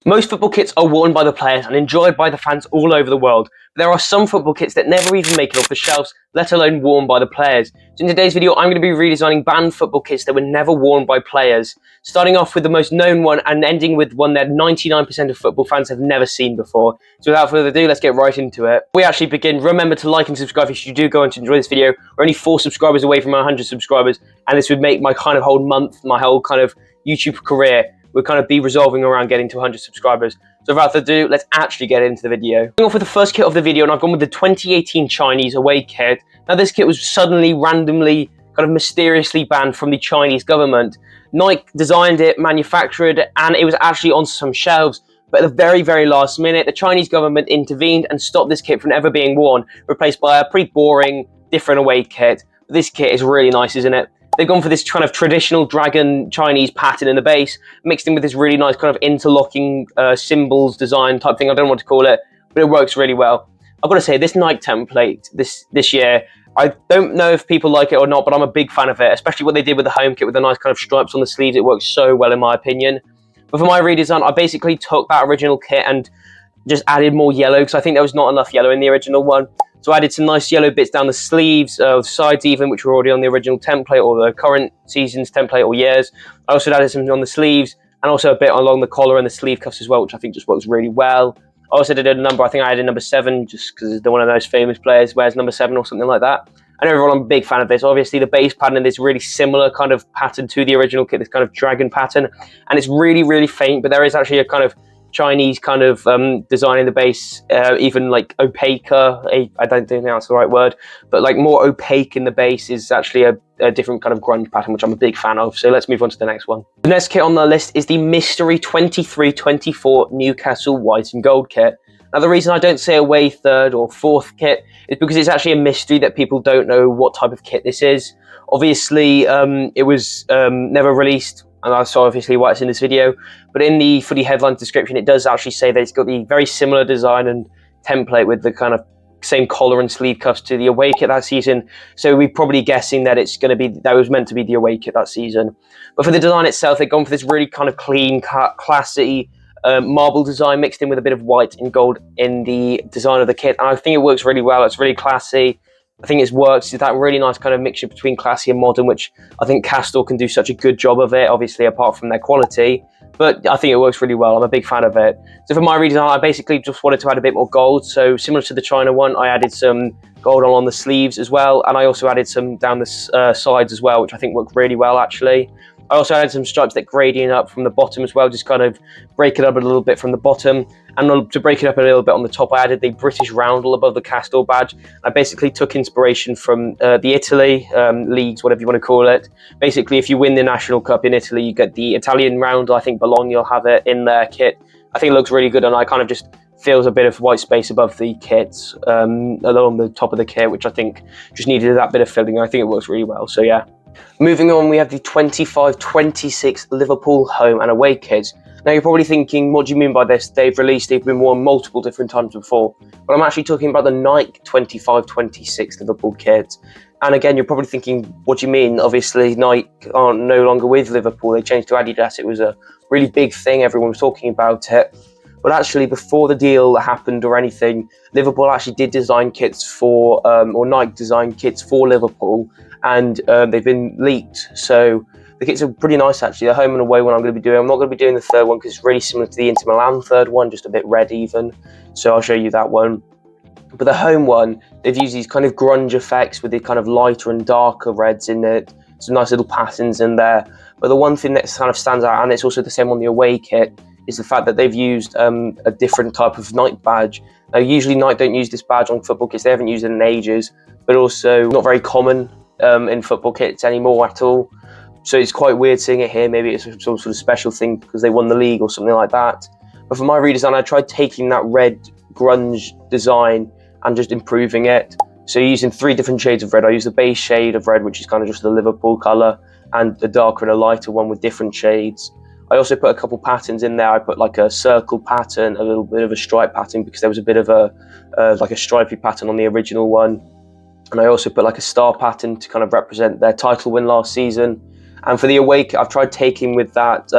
Most football kits are worn by the players and enjoyed by the fans all over the world, but there are some football kits that never even make it off the shelves, let alone worn by the players. So in today's video, I'm going to be redesigning banned football kits that were never worn by players, starting off with the most known one and ending with one that 99% of football fans have never seen before. So without further ado, let's get right into it. Before we actually begin, remember to like and subscribe if you do go on to enjoy this video. We're only 4 subscribers away from 100 subscribers, and this would make my kind of whole month, my whole kind of YouTube career, we'll kind of be resolving around getting to 100 subscribers. So without further ado, let's actually get into the video. Going off with the first kit of the video, and I've gone with the 2018 Chinese away kit. Now this kit was suddenly, randomly, kind of mysteriously banned from the Chinese government. Nike designed it, manufactured it, and it was actually on some shelves. But at the very, very last minute, the Chinese government intervened and stopped this kit from ever being worn, replaced by a pretty boring, different away kit. But this kit is really nice, isn't it? They've gone for this kind of traditional dragon Chinese pattern in the base, mixed in with this really nice kind of interlocking symbols design type thing. I don't know what to call it, but it works really well. I've got to say, this Nike template this year, I don't know if people like it or not, but I'm a big fan of it, especially what they did with the home kit with the nice kind of stripes on the sleeves. It works so well in my opinion. But for my redesign, I basically took that original kit and just added more yellow, because I think there was not enough yellow in the original one. So I added some nice yellow bits down the sleeves, the sides even, which were already on the original template or the current season's template or years. I also added some on the sleeves and also a bit along the collar and the sleeve cuffs as well, which I think just works really well. I also did a number, I think I added number 7, just because one of those famous players wears number 7 or something like that. And overall, I'm a big fan of this. Obviously, the base pattern in this really similar kind of pattern to the original kit, this kind of dragon pattern. And it's really, really faint, but there is actually a kind of Chinese kind of design in the base, even like opaque, I don't think that's the right word, but like more opaque in the base is actually a different kind of grunge pattern, which I'm a big fan of. So let's move on to the next one. The next kit on the list is the Mystery 23-24 Newcastle white and gold kit. Now the reason I don't say away third or fourth kit is because it's actually a mystery that people don't know what type of kit this is. Obviously, it was never released, and I saw obviously why it's in this video, but in the footy headlines description, it does actually say that it's got the very similar design and template with the kind of same collar and sleeve cuffs to the away kit that season. So we're probably guessing that it's going to be, that was meant to be the away kit that season. But for the design itself, they've gone for this really kind of clean cut, classy marble design mixed in with a bit of white and gold in the design of the kit. And I think it works really well. It's really classy. I think it works. It's that really nice kind of mixture between classy and modern, which I think Castle can do such a good job of it, obviously apart from their quality, but I think it works really well. I'm a big fan of it. So for my redesign, I basically just wanted to add a bit more gold. So similar to the China one, I added some gold on the sleeves as well, and I also added some down the sides as well, which I think worked really well actually. I also added some stripes that gradient up from the bottom as well, just kind of break it up a little bit from the bottom. And to break it up a little bit on the top, I added the British roundel above the Castle badge. I basically took inspiration from the Italy leagues, whatever you want to call it. Basically, if you win the National Cup in Italy, you get the Italian roundel. I think Bologna will have it in their kit. I think it looks really good, and I kind of just feels a bit of white space above the kits, along the top of the kit, which I think just needed that bit of filling. I think it works really well, so yeah. Moving on, we have the 25-26 Liverpool home and away kits. Now you're probably thinking, what do you mean by this? They've been worn multiple different times before. But I'm actually talking about the Nike 25-26 Liverpool kit. And again, you're probably thinking, what do you mean? Obviously, Nike are no longer with Liverpool. They changed to Adidas. It was a really big thing. Everyone was talking about it. But actually, before the deal happened or anything, Liverpool actually did design kits for, or Nike designed kits for Liverpool, and they've been leaked. So the kits are pretty nice actually. The home and away one I'm going to be doing. I'm not going to be doing the third one because it's really similar to the Inter Milan third one, just a bit red even. So I'll show you that one. But the home one, they've used these kind of grunge effects with the kind of lighter and darker reds in it. Some nice little patterns in there. But the one thing that kind of stands out, and it's also the same on the away kit, is the fact that they've used a different type of Nike badge. Now, usually Nike don't use this badge on football kits. They haven't used it in ages, but also not very common in football kits anymore at all. So it's quite weird seeing it here. Maybe it's some sort of special thing because they won the league or something like that. But for my redesign, I tried taking that red grunge design and just improving it. So using 3 different shades of red. I used the base shade of red, which is kind of just the Liverpool colour, and the darker and a lighter one with different shades. I also put a couple patterns in there. I put like a circle pattern, a little bit of a stripe pattern because there was a bit of a like a stripy pattern on the original one. And I also put like a star pattern to kind of represent their title win last season. And for the away kit, I've tried taking with that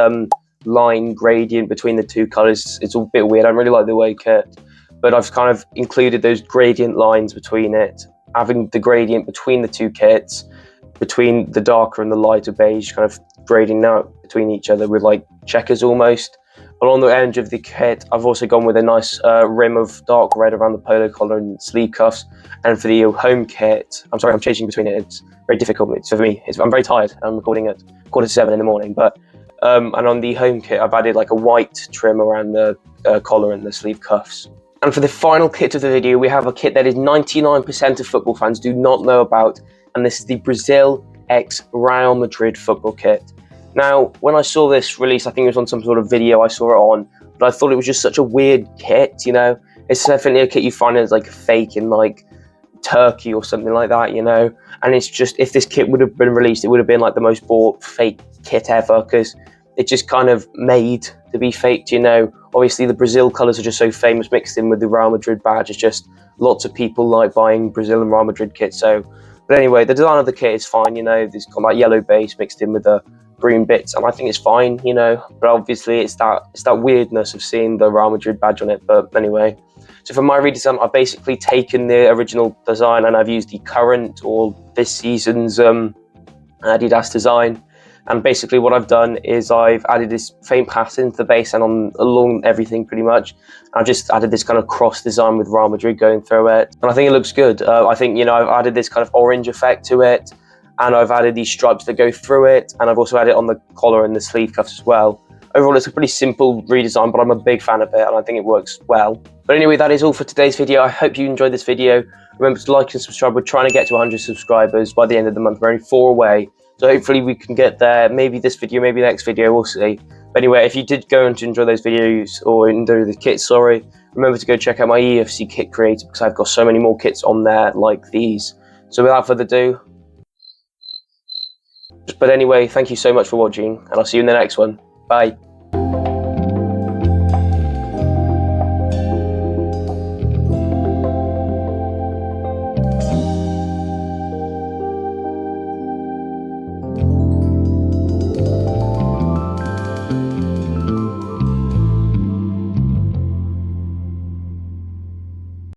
line gradient between the two colours. It's a bit weird. I don't really like the way kit, but I've kind of included those gradient lines between it, having the gradient between the two kits, between the darker and the lighter beige, kind of grading out between each other with like checkers almost. Along the edge of the kit, I've also gone with a nice rim of dark red around the polo collar and sleeve cuffs. And for the home kit, I'm sorry, I'm changing between it. It's very difficult. So for me, I'm very tired. I'm recording at 6:45 in the morning. But and on the home kit, I've added like a white trim around the collar and the sleeve cuffs. And for the final kit of the video, we have a kit that is 99% of football fans do not know about, and this is the Brazil x Real Madrid football kit. Now, when I saw this release, I think it was on some sort of video I saw it on, but I thought it was just such a weird kit, you know? It's definitely a kit you find as like fake in like Turkey or something like that, you know? And it's just, if this kit would have been released, it would have been like the most bought fake kit ever, because it's just kind of made to be faked, you know? Obviously, the Brazil colours are just so famous, mixed in with the Real Madrid badge. It's just lots of people like buying Brazil and Real Madrid kits. So, but anyway, the design of the kit is fine, you know? It's got that yellow base mixed in with the green bits, and I think it's fine, you know. But obviously, it's that weirdness of seeing the Real Madrid badge on it. But anyway, so for my redesign, I've basically taken the original design and I've used the current or this season's Adidas design. And basically what I've done is I've added this faint pattern to the base and along everything pretty much. I've just added this kind of cross design with Real Madrid going through it. And I think it looks good. I think, you know, I've added this kind of orange effect to it, and I've added these stripes that go through it, and I've also added it on the collar and the sleeve cuffs as well. Overall, it's a pretty simple redesign, but I'm a big fan of it and I think it works well. But anyway, that is all for today's video. I hope you enjoyed this video. Remember to like and subscribe. We're trying to get to 100 subscribers by the end of the month. We're only 4 away. So hopefully we can get there. Maybe this video, maybe next video, we'll see. But anyway, if you did go and enjoy those videos or enjoy the kits, sorry, remember to go check out my EFC kit creator because I've got so many more kits on there like these. So without further ado, but anyway, thank you so much for watching and I'll see you in the next one. Bye.